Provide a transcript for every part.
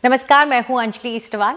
नमस्कार, मैं हूं अंजलि इस्टवाल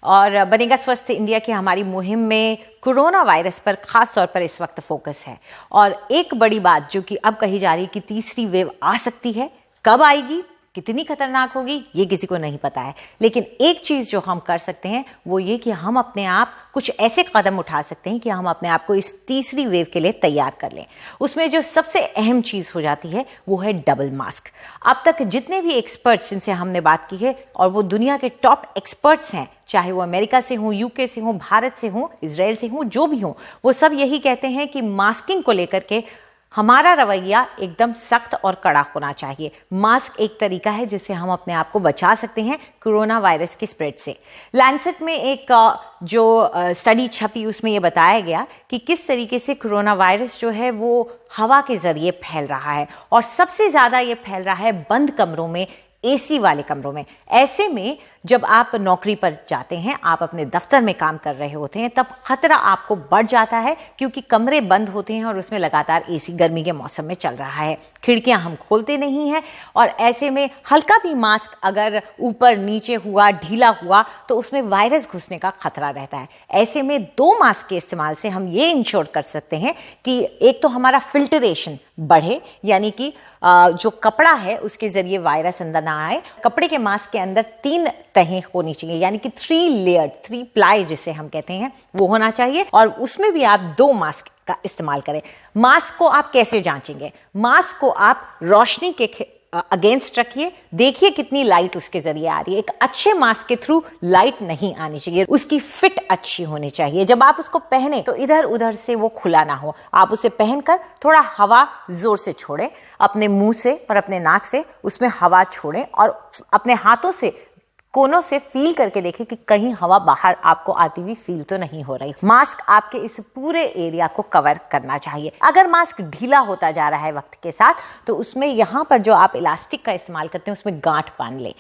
और बनेगा स्वस्थ इंडिया की हमारी मुहिम में कोरोना वायरस पर खास तौर पर इस वक्त फोकस है। और एक बड़ी बात जो कि अब कही जा रही है कि तीसरी वेव आ सकती है, कब आएगी, कितनी खतरनाक होगी, ये किसी को नहीं पता है। लेकिन एक चीज जो हम कर सकते हैं वो ये कि हम अपने आप कुछ ऐसे कदम उठा सकते हैं कि हम अपने आप को इस तीसरी वेव के लिए तैयार कर लें। उसमें जो सबसे अहम चीज हो जाती है वो है डबल मास्क। अब तक जितने भी एक्सपर्ट्स जिनसे हमने बात की है, और वो दुनिया के टॉप एक्सपर्ट्स हैं, चाहे वो अमेरिका से हों, यूके से हों, भारत से हों, इजराइल से हों, जो भी हों, वो सब यही कहते हैं कि मास्किंग को लेकर के हमारा रवैया एकदम सख्त और कड़ा होना चाहिए। मास्क एक तरीका है जिससे हम अपने आप को बचा सकते हैं कोरोना वायरस के स्प्रेड से। लैंसेट में एक जो स्टडी छपी उसमें यह बताया गया कि किस तरीके से कोरोना वायरस जो है वो हवा के जरिए फैल रहा है, और सबसे ज्यादा ये फैल रहा है बंद कमरों में, एसी वाले कमरों में। ऐसे में जब आप नौकरी पर जाते हैं, आप अपने दफ्तर में काम कर रहे होते हैं, तब खतरा आपको बढ़ जाता है क्योंकि कमरे बंद होते हैं और उसमें लगातार एसी गर्मी के मौसम में चल रहा है, खिड़कियां हम खोलते नहीं हैं, और ऐसे में हल्का भी मास्क अगर ऊपर नीचे हुआ, ढीला हुआ, तो उसमें वायरस घुसने का खतरा रहता है। ऐसे में 2 मास्क के इस्तेमाल से हम ये इंश्योर कर सकते हैं कि एक तो हमारा फिल्टरेशन बढ़े, यानी कि जो कपड़ा है उसके जरिए वायरस अंदर ना आए। कपड़े के मास्क के अंदर 3 तहें होनी चाहिए, यानी कि 3 लेयर, 3 प्लाई जिसे हम कहते हैं, वो होना चाहिए, और उसमें भी आप 2 मास्क का इस्तेमाल करें। मास्क को आप कैसे जांचेंगे? मास्क को आप रोशनी के अगेंस्ट रखिए, देखिए कितनी लाइट उसके जरिए आ रही है। एक अच्छे मास्क के थ्रू लाइट नहीं आनी चाहिए, उसकी फिट अच्छी होनी चाहिए। जब आप उसको पहने तो इधर उधर से वो खुला ना हो। आप उसे पहनकर थोड़ा हवा जोर से छोड़ें, अपने मुंह से और अपने नाक से उसमें हवा छोड़ें, और अपने हाथों से कोनों से फील करके देखें कि कहीं हवा बाहर आपको आती हुई फील तो नहीं हो रही। मास्क आपके इस पूरे एरिया को कवर करना चाहिए। अगर मास्क ढीला होता जा रहा है वक्त के साथ, तो उसमें यहां पर जो आप इलास्टिक का इस्तेमाल करते हैं उसमें गांठ बांध लें।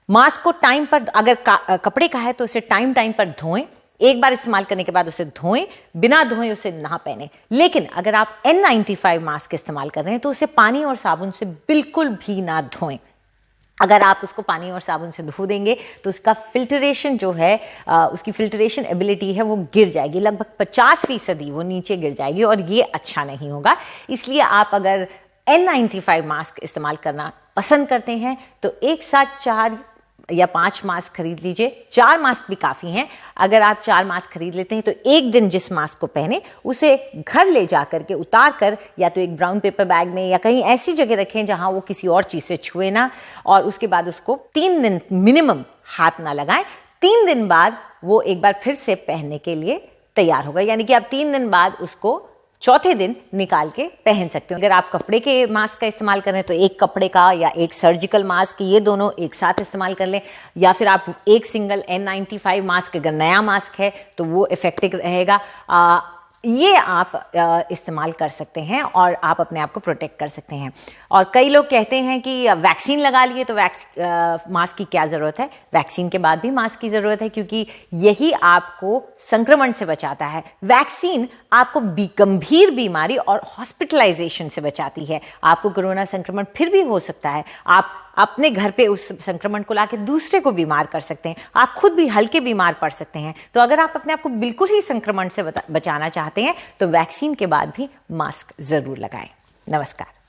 मास्क को टाइम पर, अगर कपड़े का है तो उसे टाइम पर धोएं। एक बार इस्तेमाल करने के बाद उसे धोएं, बिना धोए उसे ना पहने। लेकिन अगर आप N95 मास्क इस्तेमाल कर रहे हैं तो उसे पानी और साबुन से बिल्कुल भी ना धोएं। अगर आप उसको पानी और साबुन से धो देंगे तो उसका फिल्टरेशन जो है, उसकी फिल्टरेशन एबिलिटी है वो गिर जाएगी, लगभग 50% वो नीचे गिर जाएगी, और ये अच्छा नहीं होगा। इसलिए आप अगर N95 मास्क इस्तेमाल करना पसंद करते हैं तो एक साथ 4 या 5 मास्क खरीद लीजिए। 4 मास्क भी काफी हैं। अगर आप 4 मास्क खरीद लेते हैं तो एक दिन जिस मास्क को पहने उसे घर ले जाकर के उतार कर या तो एक ब्राउन पेपर बैग में या कहीं ऐसी जगह रखें जहां वो किसी और चीज से छुए ना, और उसके बाद उसको 3 दिन मिनिमम हाथ ना लगाएं। 3 दिन बाद वो एक बार फिर से पहनने के लिए तैयार होगा, यानी कि आप 3 दिन बाद उसको चौथे दिन निकाल के पहन सकते हो। अगर आप कपड़े के मास्क का इस्तेमाल कर रहे हैं तो एक कपड़े का या एक सर्जिकल मास्क, ये दोनों एक साथ इस्तेमाल कर लें, या फिर आप एक सिंगल N95 मास्क, अगर नया मास्क है तो वो इफेक्टिव रहेगा। ये आप इस्तेमाल कर सकते हैं और आप अपने आप को प्रोटेक्ट कर सकते हैं। और कई लोग कहते हैं कि वैक्सीन लगा लिए तो मास्क की क्या ज़रूरत है? वैक्सीन के बाद भी मास्क की ज़रूरत है, क्योंकि यही आपको संक्रमण से बचाता है। वैक्सीन आपको गंभीर बीमारी और हॉस्पिटलाइजेशन से बचाती है। आपको कोरोना संक्रमण फिर भी हो सकता है, आप अपने घर पे उस संक्रमण को लाके दूसरे को बीमार कर सकते हैं, आप खुद भी हल्के बीमार पड़ सकते हैं। तो अगर आप अपने आप को बिल्कुल ही संक्रमण से बचाना चाहते हैं तो वैक्सीन के बाद भी मास्क जरूर लगाएं। नमस्कार।